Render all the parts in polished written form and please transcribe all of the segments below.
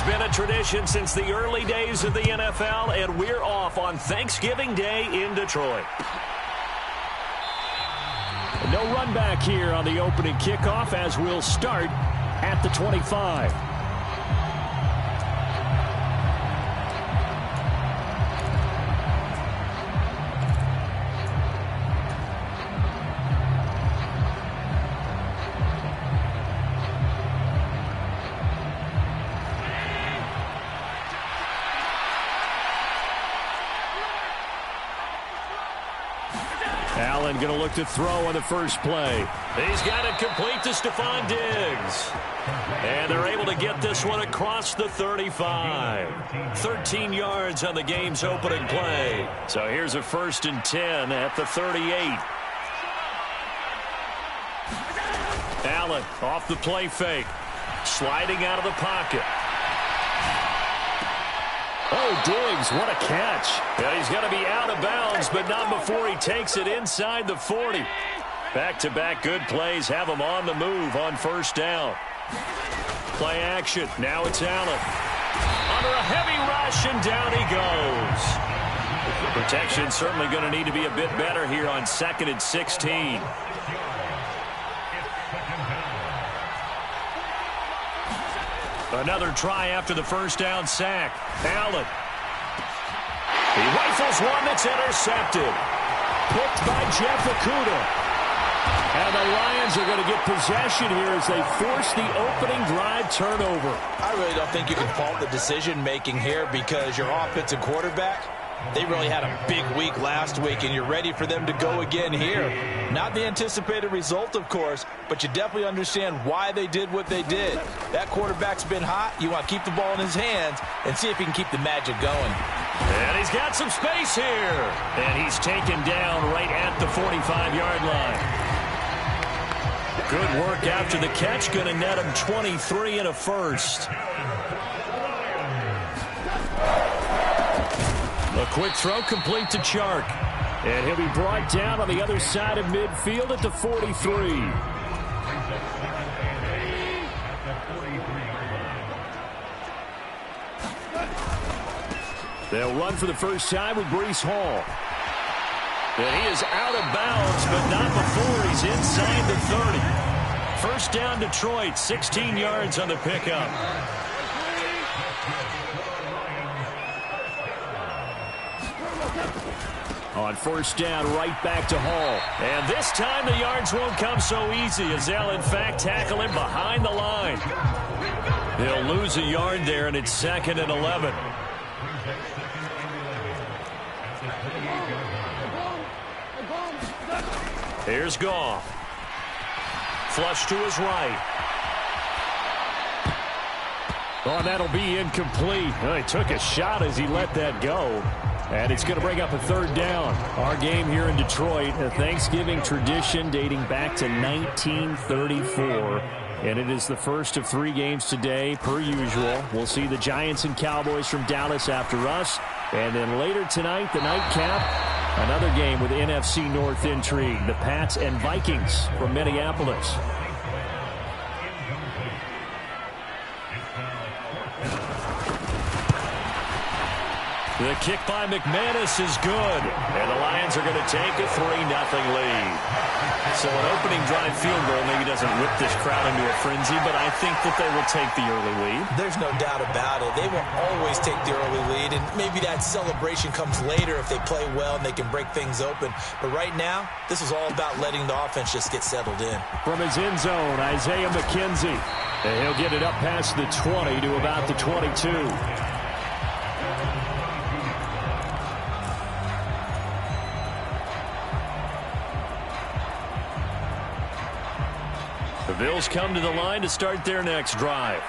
It's been a tradition since the early days of the NFL, and we're off on Thanksgiving Day in Detroit. No run back here on the opening kickoff as we'll start at the 25. Allen going to look to throw on the first play. He's got it complete to Stephon Diggs. And they're able to get this one across the 35. 13 yards on the game's opening play. So here's a 1st and 10 at the 38. Allen off the play fake. Sliding out of the pocket. Oh, Diggs, what a catch. Yeah, he's going to be out of bounds, but not before he takes it inside the 40. Back-to-back good plays have him on the move on 1st down. Play action. Now it's Allen. Under a heavy rush, and down he goes. Protection certainly going to need to be a bit better here on 2nd and 16. Another try after the 1st down sack. Allen. He rifles one that's intercepted. Picked by Jeff Okudah. And the Lions are going to get possession here as they force the opening drive turnover. I really don't think you can fault the decision-making here because your offensive quarterback, they really had a big week last week, and you're ready for them to go again here. Not the anticipated result, of course, but you definitely understand why they did what they did. That quarterback's been hot. You want to keep the ball in his hands and see if he can keep the magic going. And he's got some space here. And he's taken down right at the 45-yard line. Good work after the catch. Going to net him 23 and a 1st. A quick throw complete to Chark. And he'll be brought down on the other side of midfield at the 43. They'll run for the first time with Breece Hall. And he is out of bounds, but not before he's inside the 30. 1st down Detroit, 16 yards on the pickup. On 1st down, right back to Hall. And this time the yards won't come so easy as they'll, in fact, tackle him behind the line. They'll lose a yard there, and it's 2nd and 11. Here's Goff. Flush to his right. Oh, that'll be incomplete. Oh, he took a shot as he let that go. And it's going to bring up a 3rd down. Our game here in Detroit, a Thanksgiving tradition dating back to 1934. And it is the first of 3 games today, per usual. We'll see the Giants and Cowboys from Dallas after us. And then later tonight, the nightcap, another game with NFC North intrigue. The Pats and Vikings from Minneapolis. The kick by McManus is good. And the Lions are going to take a 3-0 lead. So an opening drive field goal maybe doesn't whip this crowd into a frenzy, but I think that they will take the early lead. There's no doubt about it. They will always take the early lead, and maybe that celebration comes later if they play well and they can break things open. But right now, this is all about letting the offense just get settled in. From his end zone, Isaiah McKenzie. And he'll get it up past the 20 to about the 22. The Bills come to the line to start their next drive.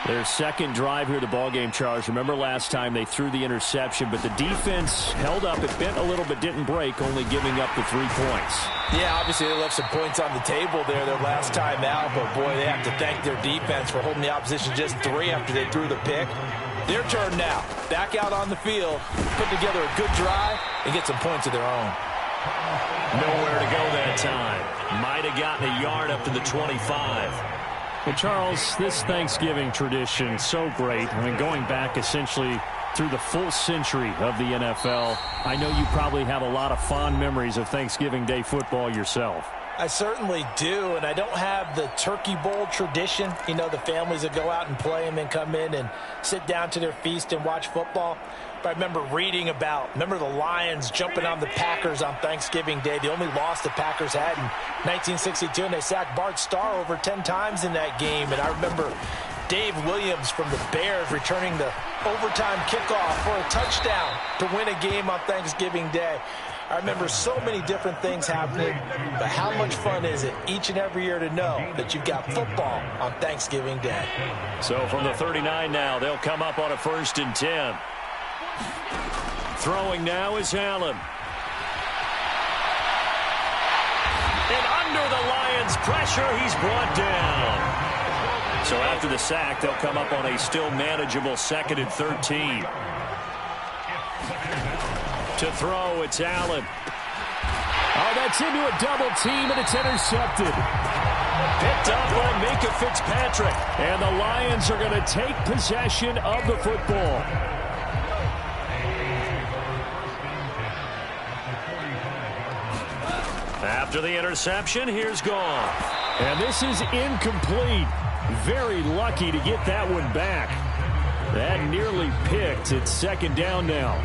Their 2nd drive here, the ballgame, Charles. Remember last time they threw the interception, but the defense held up. It bent a little but didn't break, only giving up the 3 points. Yeah, obviously they left some points on the table there their last time out, but boy, they have to thank their defense for holding the opposition just 3 after they threw the pick. Their turn now. Back out on the field, put together a good drive, and get some points of their own. Nowhere to go that time. Might have gotten a yard up to the 25. Well, Charles, this Thanksgiving tradition, so great. I mean, going back essentially through the full century of the NFL, I know you probably have a lot of fond memories of Thanksgiving Day football yourself. I certainly do, and I don't have the turkey bowl tradition. You know, the families that go out and play and then come in and sit down to their feast and watch football. But I remember reading remember the Lions jumping on the Packers on Thanksgiving Day. The only loss the Packers had in 1962, and they sacked Bart Starr over 10 times in that game. And I remember Dave Williams from the Bears returning the overtime kickoff for a touchdown to win a game on Thanksgiving Day. I remember so many different things happening, but how much fun is it each and every year to know that you've got football on Thanksgiving Day? So from the 39 now, they'll come up on a 1st and 10. Throwing now is Allen. And under the Lions' pressure, he's brought down. So after the sack, they'll come up on a still manageable 2nd and 13. To throw, it's Allen. Oh, that's into a double team, and it's intercepted. Picked up by Minka Fitzpatrick. And the Lions are going to take possession of the football. After the interception, here's Gone. And this is incomplete. Very lucky to get that one back. That nearly picked. It's 2nd down now.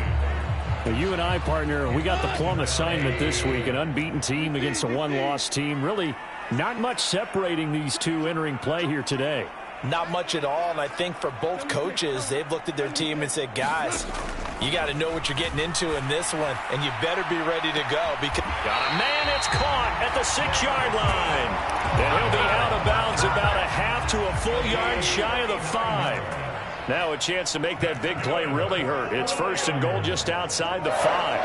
Well, you and I, partner, we got the plum assignment this week. An unbeaten team against a one-loss team. Really not much separating these two entering play here today. Not much at all, and I think for both coaches, they've looked at their team and said, guys, you got to know what you're getting into in this one, and you better be ready to go. Because got a man, it's caught at the 6-yard line. And he'll be out of bounds about a half to a full yard shy of the 5. Now a chance to make that big play really hurt. It's 1st and goal just outside the 5.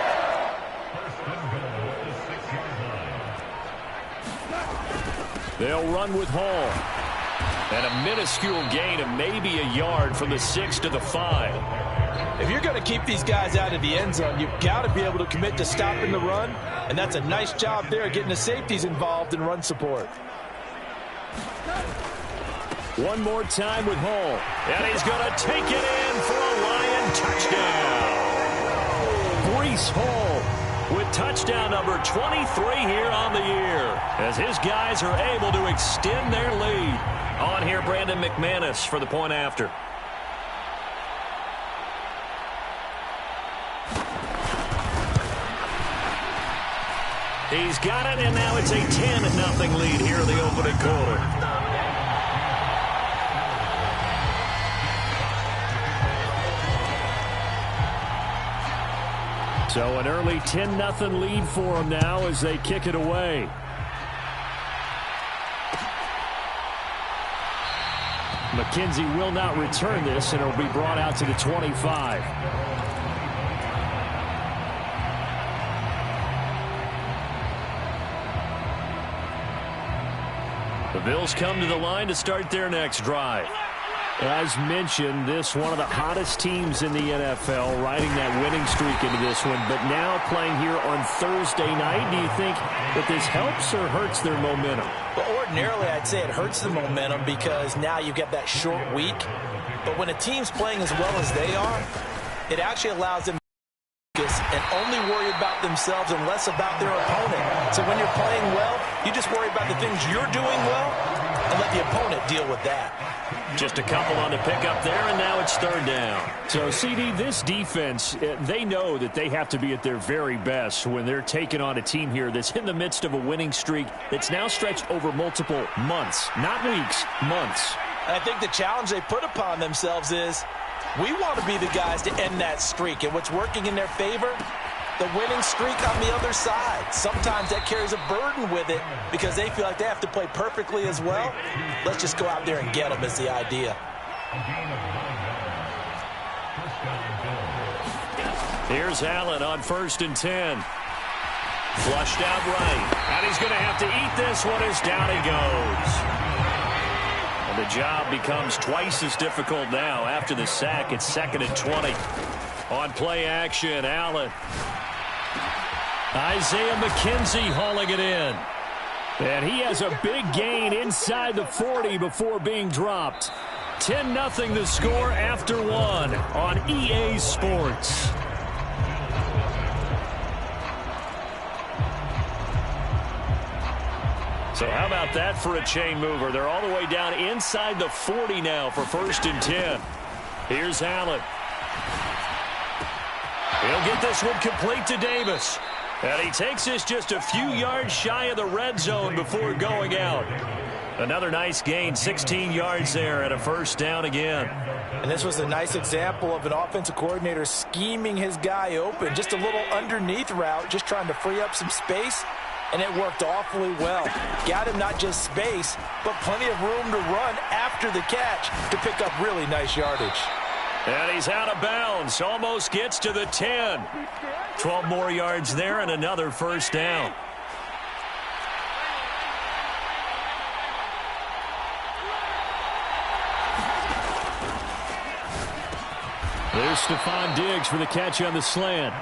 They'll run with Hall. And a minuscule gain of maybe a yard from the 6 to the 5. If you're going to keep these guys out of the end zone, you've got to be able to commit to stopping the run. And that's a nice job there, getting the safeties involved in run support. One more time with Hall. And he's going to take it in for a Lion touchdown. Breece Hall with touchdown number 23 here on the year, as his guys are able to extend their lead. On here, Brandon McManus for the point after. He's got it, and now it's a 10-0 lead here in the opening quarter. So an early 10-0 lead for them now as they kick it away. McKenzie will not return this, and it'll be brought out to the 25. The Bills come to the line to start their next drive. As mentioned, this one of the hottest teams in the NFL, riding that winning streak into this one, but now playing here on Thursday night. Do you think that this helps or hurts their momentum? Well, ordinarily, I'd say it hurts the momentum because now you get that short week. But when a team's playing as well as they are, it actually allows them to focus and only worry about themselves and less about their opponent. So when you're playing well, you just worry about the things you're doing well and let the opponent deal with that. Just a couple on the pickup there, and now it's 3rd down. So, CD, this defense, they know that they have to be at their very best when they're taking on a team here that's in the midst of a winning streak that's now stretched over multiple months, not weeks, months. And I think the challenge they put upon themselves is we want to be the guys to end that streak. And what's working in their favor? The winning streak on the other side. Sometimes that carries a burden with it because they feel like they have to play perfectly as well. Let's just go out there and get them is the idea. Here's Allen on 1st and 10. Flushed out right. And he's going to have to eat this one as down he goes. And the job becomes twice as difficult now after the sack. It's 2nd and 20. On play action, Allen. Isaiah McKenzie hauling it in. And he has a big gain inside the 40 before being dropped. 10-0 the score after one on EA Sports. So how about that for a chain mover? They're all the way down inside the 40 now for 1st and 10. Here's Allen. He'll get this one complete to Davis. And he takes this just a few yards shy of the red zone before going out. Another nice gain, 16 yards there and a 1st down again. And this was a nice example of an offensive coordinator scheming his guy open. Just a little underneath route, just trying to free up some space. And it worked awfully well. Got him not just space, but plenty of room to run after the catch to pick up really nice yardage. And he's out of bounds. Almost gets to the 10. 12 more yards there and another 1st down. There's Stephon Diggs for the catch on the slant.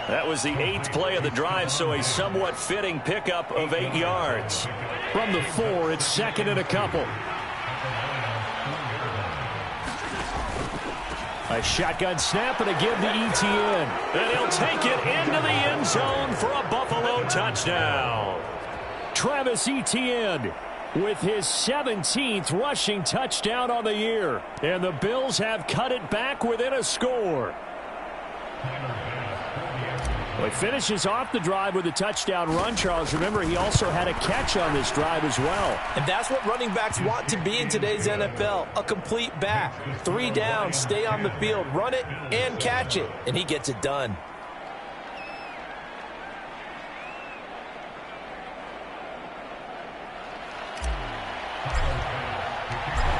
That was the 8th play of the drive, so a somewhat fitting pickup of 8 yards. From the 4, it's 2nd and a couple. A shotgun snap and a give to Etienne. And he'll take it into the end zone for a Buffalo touchdown. Travis Etienne with his 17th rushing touchdown on the year. And the Bills have cut it back within a score. Well, he finishes off the drive with a touchdown run, Charles. Remember, he also had a catch on this drive as well. And that's what running backs want to be in today's NFL, a complete back. 3 down, stay on the field, run it, and catch it. And he gets it done.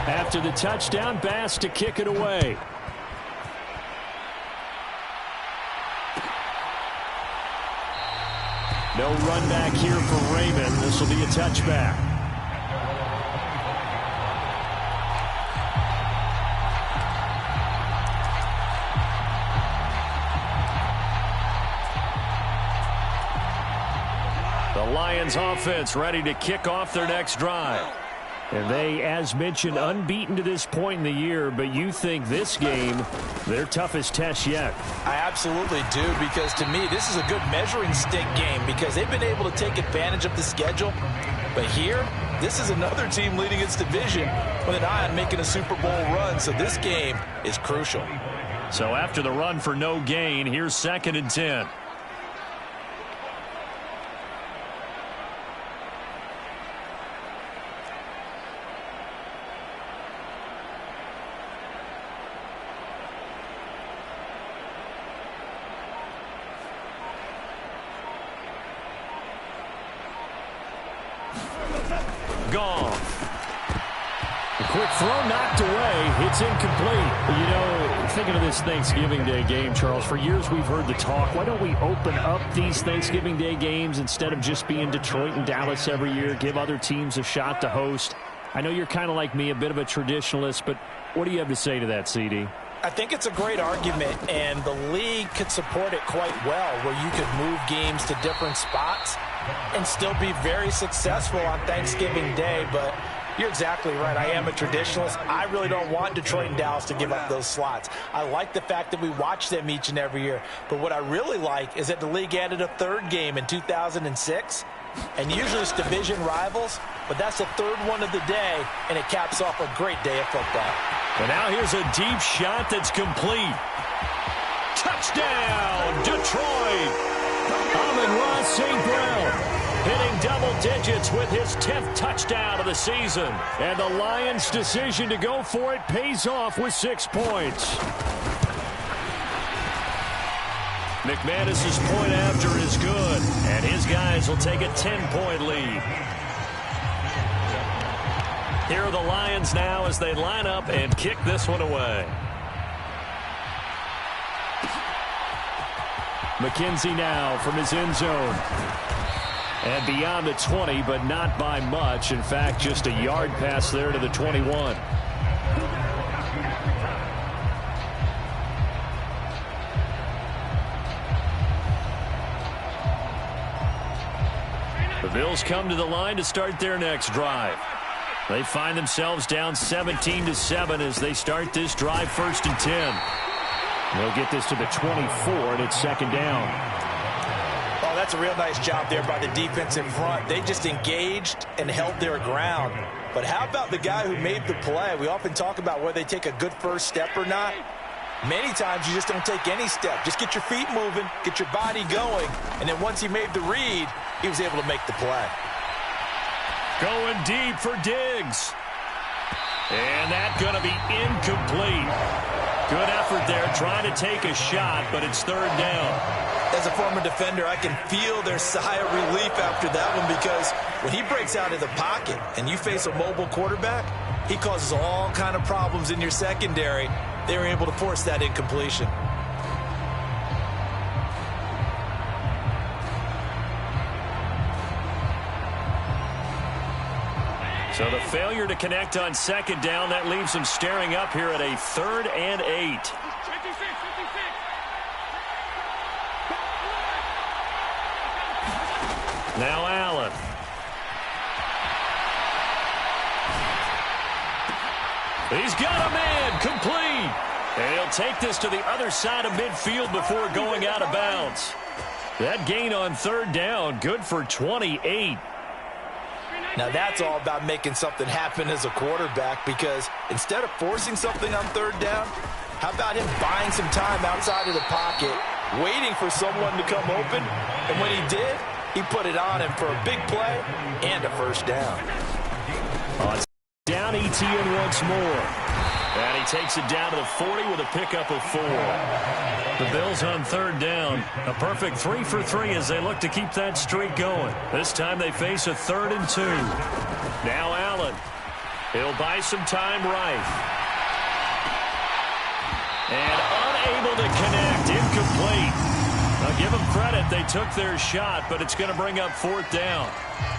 After the touchdown, Bass to kick it away. No run back here for Raymond. This will be a touchback. The Lions offense ready to kick off their next drive. And they, as mentioned, unbeaten to this point in the year, but you think this game, their toughest test yet. I absolutely do, because to me, this is a good measuring stick game because they've been able to take advantage of the schedule. But here, this is another team leading its division with an eye on making a Super Bowl run, so this game is crucial. So after the run for no gain, here's 2nd and 10. Gone. A quick throw knocked away. It's incomplete. You know, thinking of this Thanksgiving Day game, Charles, for years we've heard the talk. Why don't we open up these Thanksgiving Day games instead of just being Detroit and Dallas every year, give other teams a shot to host? I know you're kind of like me, a bit of a traditionalist, but what do you have to say to that, CD? I think it's a great argument, and the league could support it quite well, where you could move games to different spots and still be very successful on Thanksgiving Day. But you're exactly right. I am a traditionalist. I really don't want Detroit and Dallas to give up those slots. I like the fact that we watch them each and every year. But what I really like is that the league added a 3rd game in 2006. And usually it's division rivals, but that's the 3rd one of the day, and it caps off a great day of football. And now here's a deep shot that's complete. Touchdown, Detroit! Amon-Ra St. Brown hitting double digits with his 10th touchdown of the season. And the Lions' decision to go for it pays off with 6 points. McManus's point after is good, and his guys will take a 10-point lead. Here are the Lions now as they line up and kick this one away. McKenzie now from his end zone. And beyond the 20, but not by much. In fact, just a yard pass there to the 21. The Bills come to the line to start their next drive. They find themselves down 17-7 as they start this drive, 1st and 10. They'll get this to the 24, and it's 2nd down. Oh, that's a real nice job there by the defense in front. They just engaged and held their ground. But how about the guy who made the play? We often talk about whether they take a good first step or not. Many times you just don't take any step. Just get your feet moving, get your body going, and then once he made the read, he was able to make the play. Going deep for Diggs. And that's going to be incomplete. Good effort there trying to take a shot, but it's 3rd down. As a former defender, I can feel their sigh of relief after that one because when he breaks out of the pocket and you face a mobile quarterback, he causes all kind of problems in your secondary. They were able to force that incompletion. So the failure to connect on 2nd down, that leaves them staring up here at a 3rd and 8. Now Allen. He's got a man, complete. And he'll take this to the other side of midfield before going out of bounds. That gain on 3rd down, good for 28. Now that's all about making something happen as a quarterback because instead of forcing something on 3rd down, how about him buying some time outside of the pocket, waiting for someone to come open, and when he did, he put it on him for a big play and a 1st down. Down ETN once more. And he takes it down to the 40 with a pickup of 4. The Bills on 3rd down. A perfect 3 for 3 as they look to keep that streak going. This time they face a 3rd and 2. Now Allen. He'll buy some time right. And unable to connect. Incomplete. I'll give them credit. They took their shot, but it's going to bring up 4th down.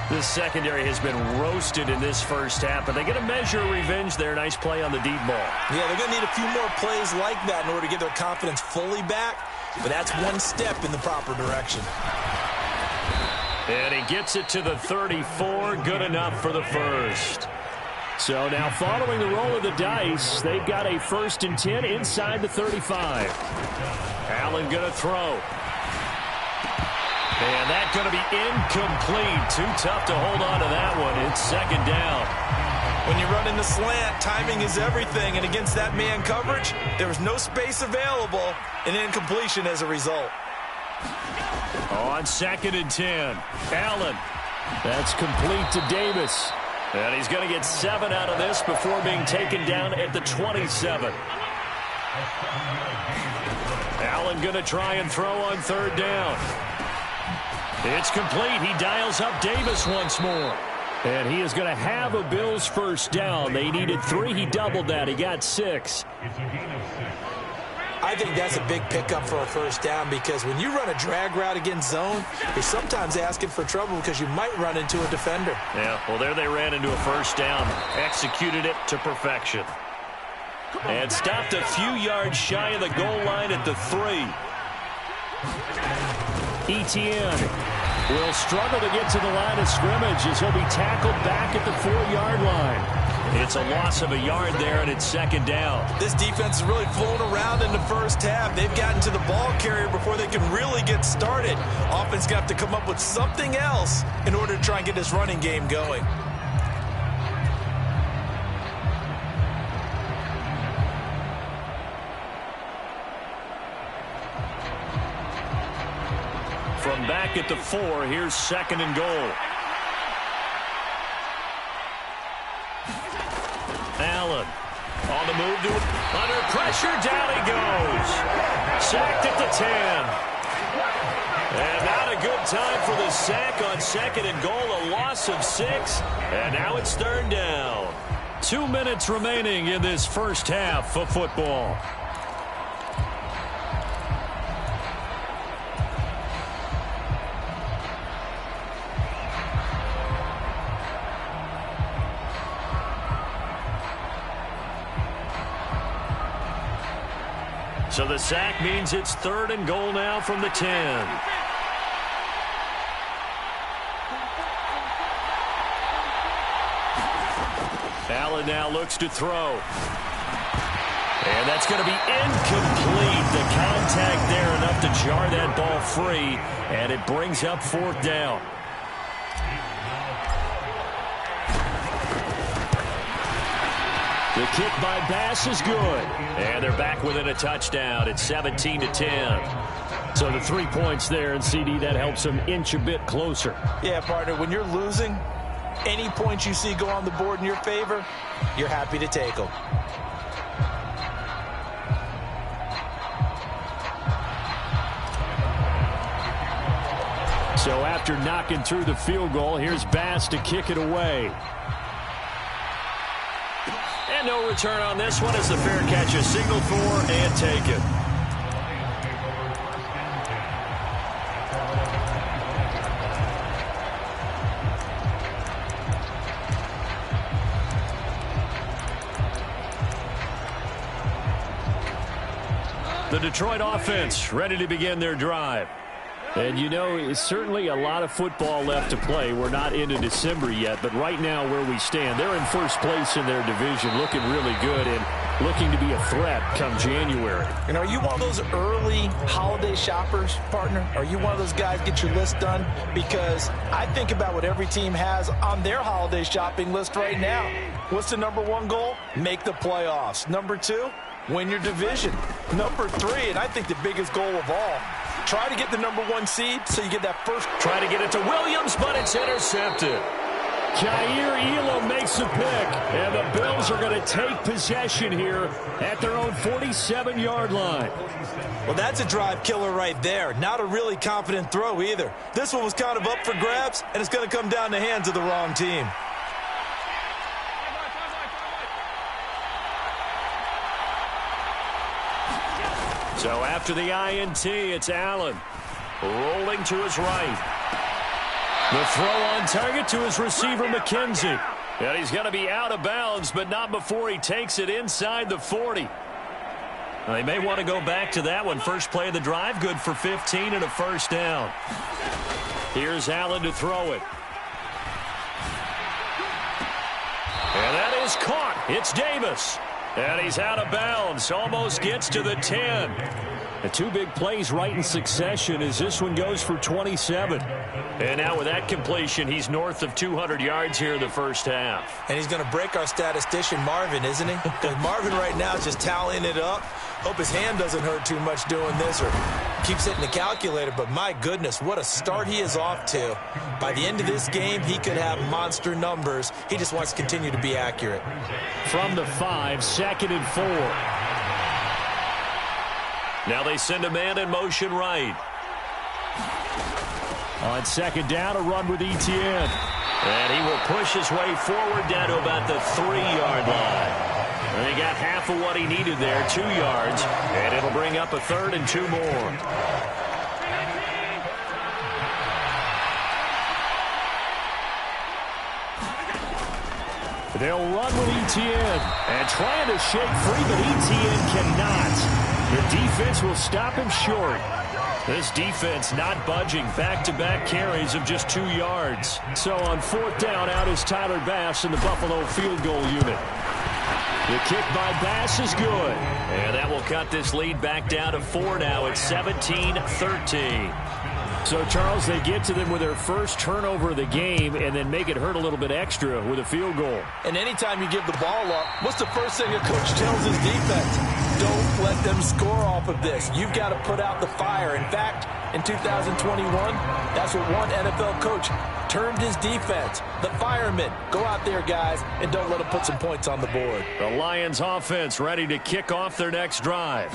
This secondary has been roasted in this first half, but they get a measure of revenge there. Nice play on the deep ball. Yeah, they're going to need a few more plays like that in order to get their confidence fully back, but that's one step in the proper direction. And he gets it to the 34. Good enough for the 1st. So now following the roll of the dice, they've got a 1st and 10 inside the 35. Allen going to throw. And that's going to be incomplete. Too tough to hold on to that one. It's 2nd down. When you run in the slant, timing is everything. And against that man coverage, there was no space available. An incompletion as a result. On 2nd and 10. Allen. That's complete to Davis. And he's going to get 7 out of this before being taken down at the 27. Allen going to try and throw on 3rd down. It's complete. He dials up Davis once more. And he is going to have a Bills 1st down. They needed 3. He doubled that. He got 6. I think that's a big pickup for a 1st down because when you run a drag route against zone, you're sometimes asking for trouble because you might run into a defender. Yeah, well, there they ran into a 1st down. Executed it to perfection. And stopped a few yards shy of the goal line at the 3. ETN will struggle to get to the line of scrimmage as he'll be tackled back at the 4-yard line. It's a loss of a yard there, and it's 2nd down. This defense is really flown around in the first half. They've gotten to the ball carrier before they can really get started. Offense got to come up with something else in order to try and get this running game going. From back at the 4, here's 2nd and goal. Allen on the move to under pressure. Down he goes. Sacked at the 10. And not a good time for the sack on 2nd and goal. A loss of 6. And now it's 3rd down. 2 minutes remaining in this first half of football. So the sack means it's 3rd and goal now from the 10. Allen now looks to throw. And that's going to be incomplete. The contact there enough to jar that ball free, and it brings up 4th down. The kick by Bass is good. And they're back within a touchdown. It's 17-10. So the 3 points there, and CD, that helps them inch a bit closer. Yeah, partner, when you're losing, any points you see go on the board in your favor, you're happy to take them. So after knocking through the field goal, here's Bass to kick it away. And no return on this one as the fair catch is signaled for and taken. The Detroit offense ready to begin their drive. And, you know, it's certainly a lot of football left to play. We're not into December yet, but right now where we stand, they're in first place in their division, looking really good and looking to be a threat come January. And are you one of those early holiday shoppers, partner? Are you one of those guys get your list done? Because I think about what every team has on their holiday shopping list right now. What's the #1 goal? Make the playoffs. #2, win your division. #3, and I think the biggest goal of all, try to get the #1 seed so you get that first. Try to get it to Williams, but it's intercepted. Jair Elam makes the pick, and the Bills are going to take possession here at their own 47-yard line. Well, that's a drive killer right there. Not a really confident throw either. This one was kind of up for grabs, and it's going to come down the hands of the wrong team. So after the INT, it's Allen rolling to his right. The throw on target to his receiver, McKenzie. And he's going to be out of bounds, but not before he takes it inside the 40. Now, they may want to go back to that one. First play of the drive, good for 15 and a first down. Here's Allen to throw it. And that is caught. It's Davis. And he's out of bounds. Almost gets to the 10. The 2 big plays right in succession as this one goes for 27. And now with that completion, he's north of 200 yards here in the first half. And he's going to break our statistician, Marvin, isn't he? Because Marvin right now is just tallying it up. Hope his hand doesn't hurt too much doing this or keeps hitting the calculator. But my goodness, what a start he is off to. By the end of this game, he could have monster numbers. He just wants to continue to be accurate. From the 5, 2nd and 4. Now they send a man in motion right. On 2nd down, a run with Etienne. And he will push his way forward down to about the 3-yard line. And he got half of what he needed there, 2 yards. And it'll bring up a 3rd and 2 more. They'll run with Etienne. And trying to shake free, but Etienne cannot. The defense will stop him short. This defense not budging. Back-to-back carries of just 2 yards. So on 4th down, out is Tyler Bass in the Buffalo field goal unit. The kick by Bass is good. And that will cut this lead back down to 4 now. It's 17-13. So, Charles, they get to them with their first turnover of the game and then make it hurt a little bit extra with a field goal. And anytime you give the ball up, what's the first thing a coach tells his defense? Don't let them score off of this. You've got to put out the fire. In fact, in 2021, that's what one NFL coach termed his defense. The firemen. Go out there, guys, and don't let them put some points on the board. The Lions offense ready to kick off their next drive.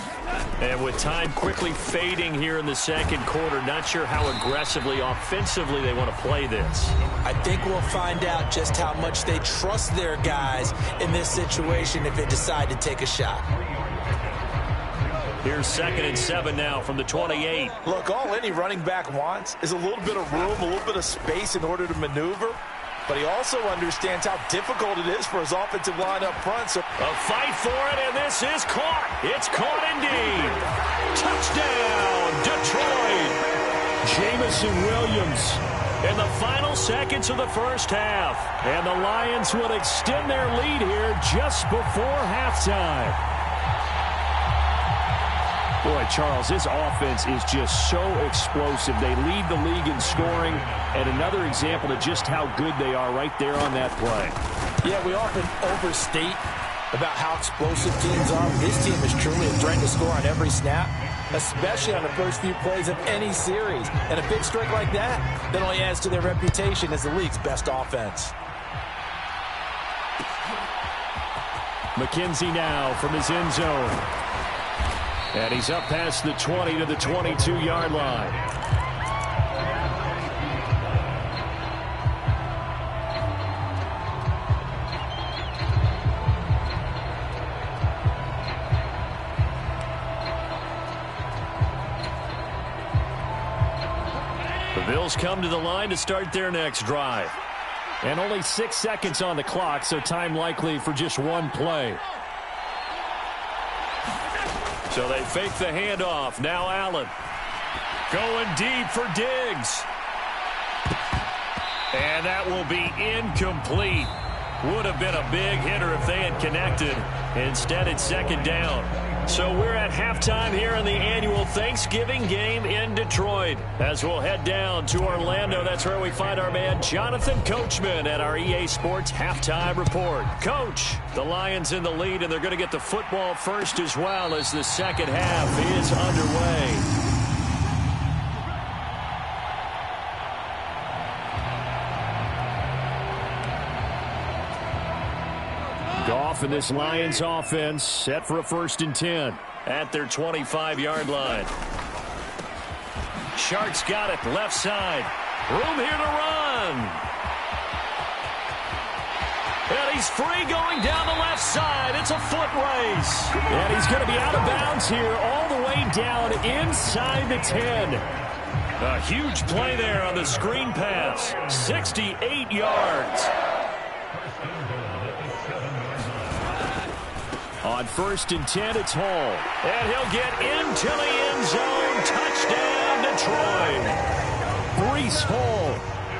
And with time quickly fading here in the 2nd quarter, not sure how aggressively, offensively they want to play this. I think we'll find out just how much they trust their guys in this situation if they decide to take a shot. Here's 2nd and 7 now from the 28. Look, all any running back wants is a little bit of room, a little bit of space in order to maneuver. But he also understands how difficult it is for his offensive line up front. So a fight for it, and this is caught. It's caught indeed. Touchdown, Detroit. Jamison Williams in the final seconds of the first half. And the Lions will extend their lead here just before halftime. Boy, Charles, this offense is just so explosive. They lead the league in scoring, and another example of just how good they are right there on that play. Yeah, we often overstate about how explosive teams are. This team is truly a threat to score on every snap, especially on the first few plays of any series. And a big streak like that only adds to their reputation as the league's best offense. McKenzie now from his end zone. And he's up past the 20 to the 22-yard line. The Bills come to the line to start their next drive. And only 6 seconds on the clock, so time likely for just one play. So they fake the handoff. Now Allen going deep for Diggs. And that will be incomplete. Would have been a big hitter if they had connected. Instead, it's second down. So we're at halftime here in the annual Thanksgiving game in Detroit. As we'll head down to Orlando, that's where we find our man Jonathan Coachman at our EA Sports Halftime Report. Coach, the Lions in the lead, and they're going to get the football first as well as the second half is underway. Goff and this Lions offense set for a 1st and 10 at their 25-yard line. Shark's got it left side. Room here to run. And he's free going down the left side. It's a foot race. And he's going to be out of bounds here all the way down inside the 10. A huge play there on the screen pass. 68 yards. On 1st and 10, it's Hall. And he'll get into the end zone. Touchdown, Detroit. Breece Hall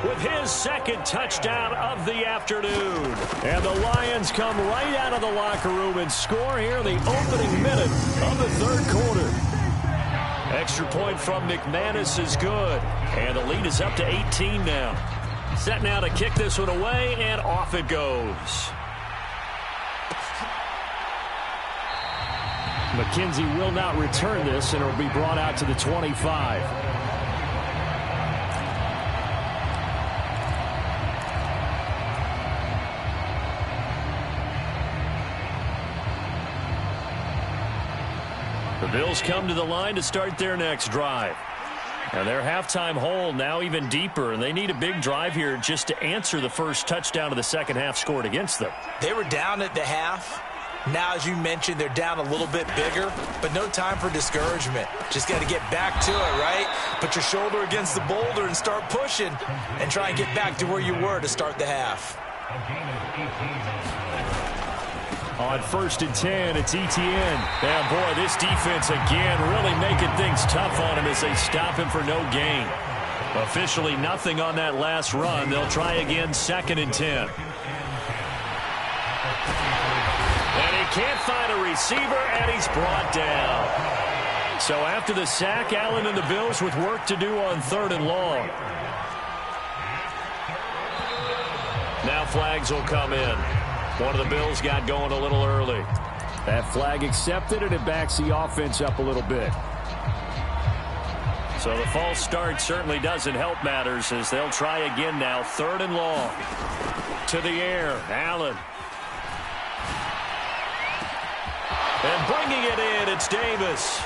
with his second touchdown of the afternoon. And the Lions come right out of the locker room and score here in the opening minute of the third quarter. Extra point from McManus is good. And the lead is up to 18 now. Set now to kick this one away, and off it goes. McKenzie will not return this, and it will be brought out to the 25. The Bills come to the line to start their next drive. And their halftime hole now even deeper, and they need a big drive here just to answer the first touchdown of the second half scored against them. They were down at the half. Now, as you mentioned, they're down a little bit bigger, but no time for discouragement. Just got to get back to it, right? Put your shoulder against the boulder and start pushing and try and get back to where you were to start the half. On 1st and 10, it's Etienne. And, boy, this defense again really making things tough on him as they stop him for no gain. Officially nothing on that last run. They'll try again 2nd and 10. And he can't find a receiver, and he's brought down. So after the sack, Allen and the Bills with work to do on 3rd and long. Now flags will come in. One of the Bills got going a little early. That flag accepted, and it backs the offense up a little bit. So the false start certainly doesn't help matters as they'll try again now. 3rd and long. To the air, Allen. And bringing it in, it's Davis.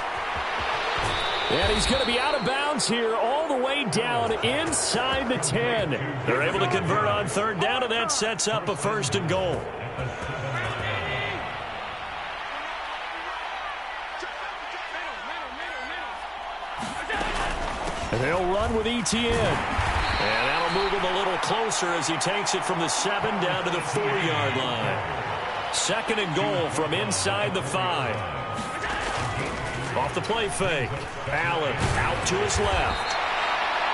And he's going to be out of bounds here all the way down inside the 10. They're able to convert on 3rd down, and that sets up a 1st and goal. And they'll run with Etienne. And that'll move him a little closer as he takes it from the 7 down to the 4-yard line. 2nd and goal from inside the 5. Off the play fake. Allen out to his left.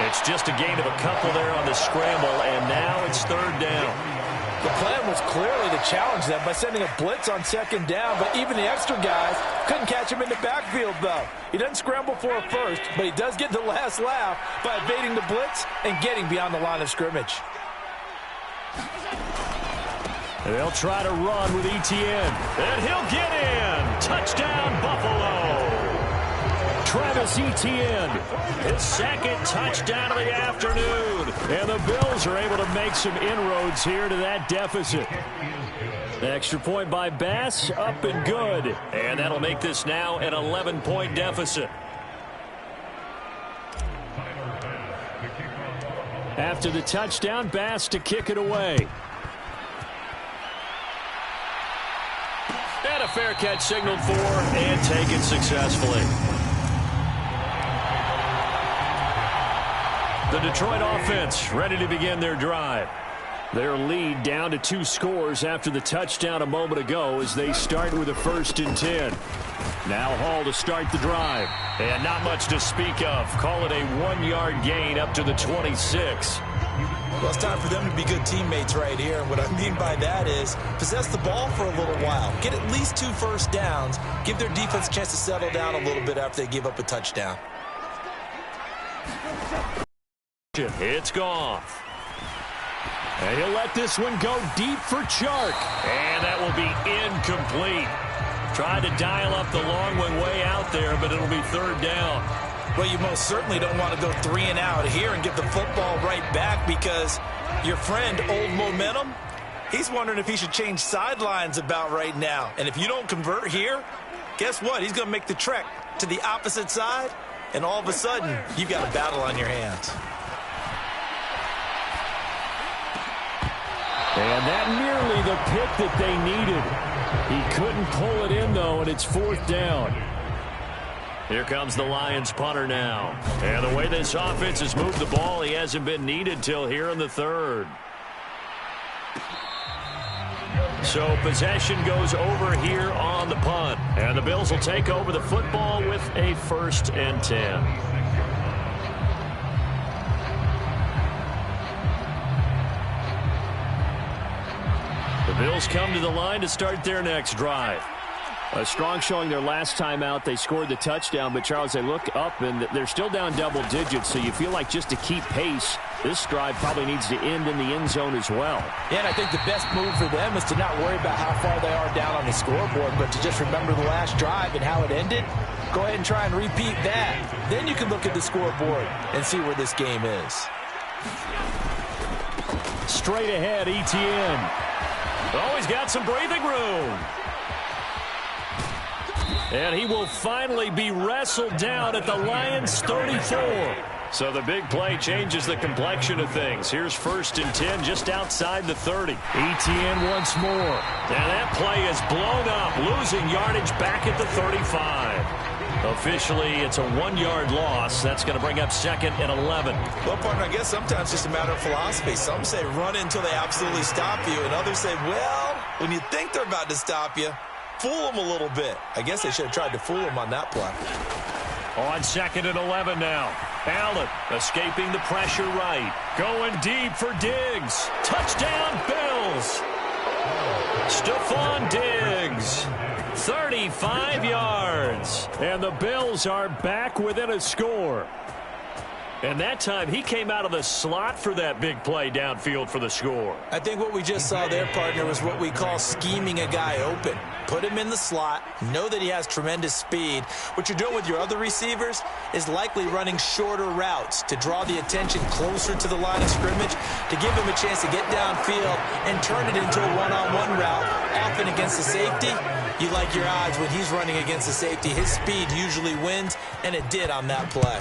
It's just a gain of a couple there on the scramble, and now it's third down. The plan was clearly to challenge them by sending a blitz on second down, but even the extra guys couldn't catch him in the backfield, though. He doesn't scramble for a first, but he does get the last laugh by evading the blitz and getting beyond the line of scrimmage. They'll try to run with Etienne, and he'll get in. Touchdown, Buffalo. Travis Etienne, his second touchdown of the afternoon. And the Bills are able to make some inroads here to that deficit. The extra point by Bass, up and good. And that'll make this now an 11-point deficit. After the touchdown, Bass to kick it away. And a fair catch signaled for and taken successfully. The Detroit offense ready to begin their drive. Their lead down to 2 scores after the touchdown a moment ago as they start with a 1st and 10. Now Hall to start the drive. And not much to speak of. Call it a 1-yard gain up to the 26. Well, it's time for them to be good teammates right here. And what I mean by that is possess the ball for a little while. Get at least 2 first downs. Give their defense a chance to settle down a little bit after they give up a touchdown. It's Goff. And he'll let this one go deep for Chark. And that will be incomplete. Tried to dial up the long one way out there, but it'll be third down. Well, you most certainly don't want to go 3 and out here and get the football right back because your friend, Old Momentum, he's wondering if he should change sidelines about right now. And if you don't convert here, guess what? He's going to make the trek to the opposite side, and all of a sudden, you've got a battle on your hands. And that nearly the pick that they needed. He couldn't pull it in, though, and it's 4th down. Here comes the Lions punter now. And the way this offense has moved the ball, he hasn't been needed till here in the 3rd. So possession goes over here on the punt. And the Bills will take over the football with a 1st and 10. The Bills come to the line to start their next drive. A strong showing their last time out. They scored the touchdown, but, Charles, they look up, and they're still down double digits, so you feel like just to keep pace, this drive probably needs to end in the end zone as well. Yeah, and I think the best move for them is to not worry about how far they are down on the scoreboard, but to just remember the last drive and how it ended. Go ahead and try and repeat that. Then you can look at the scoreboard and see where this game is. Straight ahead, Etienne. Oh, he's got some breathing room. And he will finally be wrestled down at the Lions' 34. So the big play changes the complexion of things. Here's 1st and 10 just outside the 30. Etienne once more. And that play is blown up, losing yardage back at the 35. Officially, it's a 1-yard loss. That's going to bring up 2nd and 11. Well, partner, I guess sometimes it's just a matter of philosophy. Some say run until they absolutely stop you, and others say, well, when you think they're about to stop you, fool them a little bit. I guess they should have tried to fool them on that play. On 2nd and 11 now. Allen escaping the pressure right. Going deep for Diggs. Touchdown, Bills. Stephon Diggs. 35 yards. And the Bills are back within a score. And that time, he came out of the slot for that big play downfield for the score. I think what we just saw there, partner, was what we call scheming a guy open. Put him in the slot, know that he has tremendous speed. What you're doing with your other receivers is likely running shorter routes to draw the attention closer to the line of scrimmage, to give him a chance to get downfield and turn it into a one-on-one route, often against the safety. You like your odds when he's running against the safety. His speed usually wins, and it did on that play.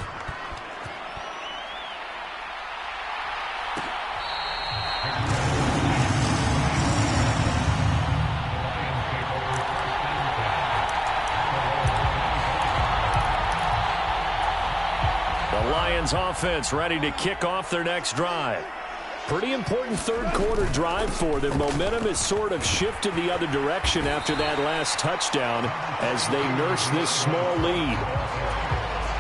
Lions offense ready to kick off their next drive. Pretty important third quarter drive for them. Momentum has sort of shifted the other direction after that last touchdown as they nurse this small lead.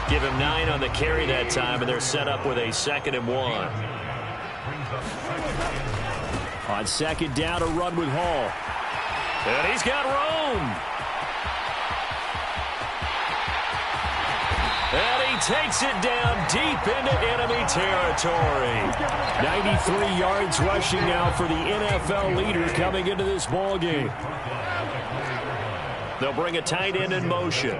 Give him 9 on the carry that time, and they're set up with a 2nd and 1. On 2nd down, a run with Hall. And he's got room. And he takes it down deep into enemy territory. 93 yards rushing now for the NFL leader coming into this ball game. They'll bring a tight end in motion.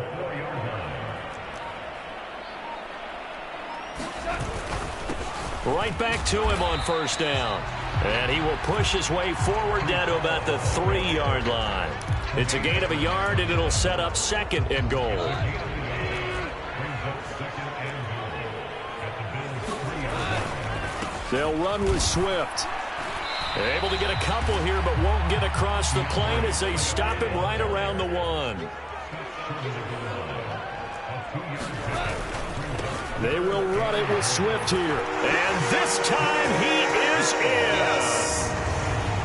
Right back to him on 1st down. And he will push his way forward down to about the 3-yard line. It's a gain of a yard, and it'll set up 2nd and goal. They'll run with Swift. Able to get a couple here, but won't get across the plane as they stop him right around the 1. They will run it with Swift here. And this time he is in.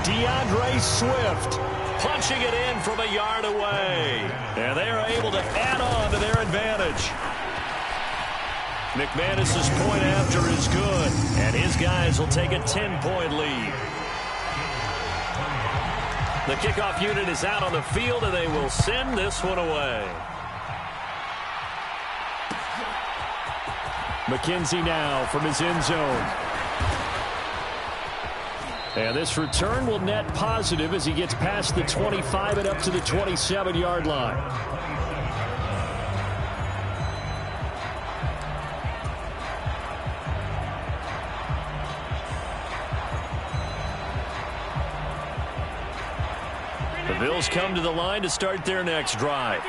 DeAndre Swift punching it in from a yard away. And they are able to add on to their advantage. McManus's point after is good. And his guys will take a 10-point lead. The kickoff unit is out on the field, and they will send this one away. McKenzie now from his end zone. And this return will net positive as he gets past the 25 and up to the 27-yard line. The Bills come to the line to start their next drive.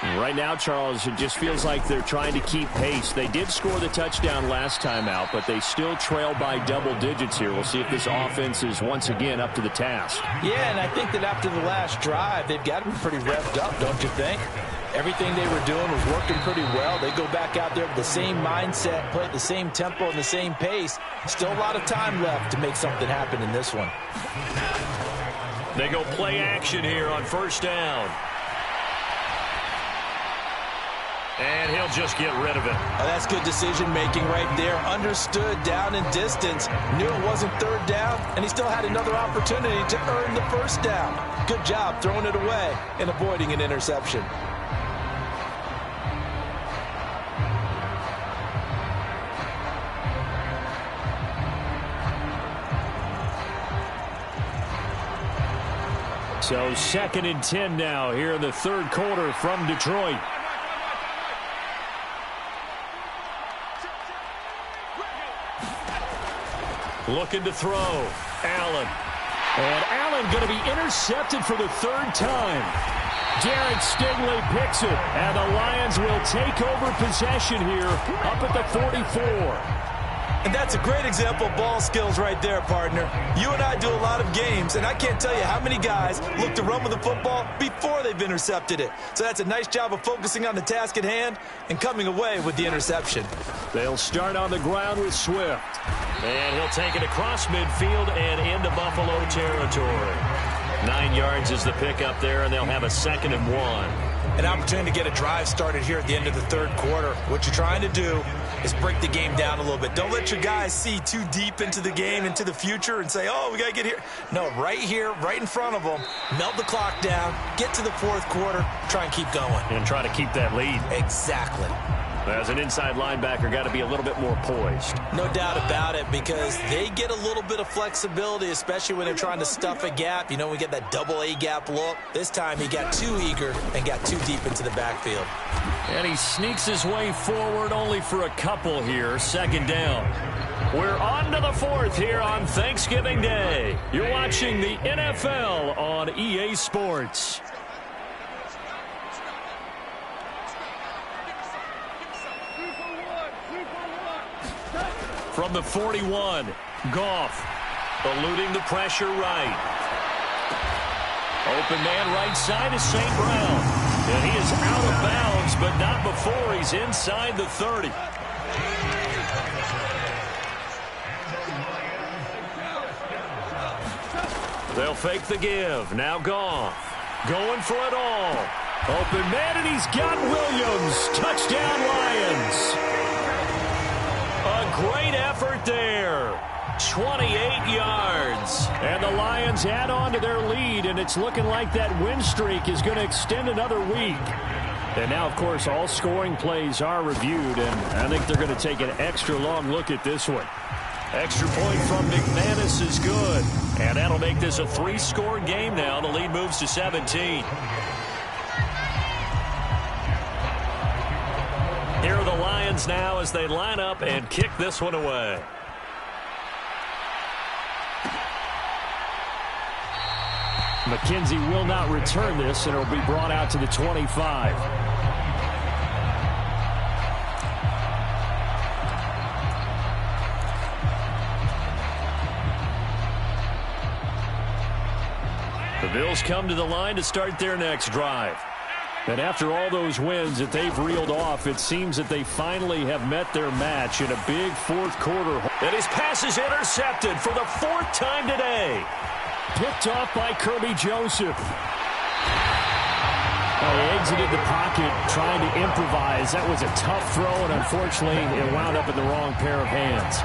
Right now, Charles, it just feels like they're trying to keep pace. They did score the touchdown last time out, but they still trail by double digits here. We'll see if this offense is once again up to the task. Yeah, and I think that after the last drive, they've got to be pretty revved up, don't you think? Everything they were doing was working pretty well. They go back out there with the same mindset, play at the same tempo and the same pace. Still a lot of time left to make something happen in this one. They go play action here on 1st down. And he'll just get rid of it. Oh, that's good decision-making right there. Understood down and distance. Knew it wasn't 3rd down, and he still had another opportunity to earn the 1st down. Good job throwing it away and avoiding an interception. So 2nd and 10 now here in the 3rd quarter from Detroit. Looking to throw. Allen. And Allen going to be intercepted for the 3rd time. Derek Stingley picks it. And the Lions will take over possession here up at the 44. And that's a great example of ball skills right there, partner. You and I do a lot of games, and I can't tell you how many guys look to run with the football before they've intercepted it. So that's a nice job of focusing on the task at hand and coming away with the interception. They'll start on the ground with Swift. And he'll take it across midfield and into Buffalo territory. 9 yards is the pickup there, and they'll have a 2nd and 1. An opportunity to get a drive started here at the end of the 3rd quarter. What you're trying to do is break the game down a little bit. Don't let your guys see too deep into the game, into the future, and say, oh, we got to get here. No, right here, right in front of them, melt the clock down, get to the 4th quarter, try and keep going. And try to keep that lead. Exactly. As an inside linebacker, got to be a little bit more poised. No doubt about it, because they get a little bit of flexibility, especially when they're trying to stuff a gap. You know, we get that double A gap look. This time he got too eager and got too deep into the backfield. And he sneaks his way forward only for a couple here. 2nd down. We're on to the 4th here on Thanksgiving Day. You're watching the NFL on EA Sports. From the 41, Goff eluding the pressure right. Open man right side is St. Brown. And he is out of bounds, but not before he's inside the 30. They'll fake the give. Now Goff going for it all. Open man, and he's got Williams. Touchdown, Lions. A great effort there. 28 yards. And the Lions add on to their lead, and it's looking like that win streak is going to extend another week. And now, of course, all scoring plays are reviewed, and I think they're going to take an extra long look at this one. Extra point from McManus is good. And that'll make this a 3-score game now. The lead moves to 17. Here are the Lions now as they line up and kick this one away. McKenzie will not return this, and it'll be brought out to the 25. The Bills come to the line to start their next drive. And after all those wins that they've reeled off, it seems that they finally have met their match in a big fourth quarter. And his pass is intercepted for the 4th time today. Picked off by Kirby Joseph. Well, he exited the pocket trying to improvise. That was a tough throw, and unfortunately, it wound up in the wrong pair of hands.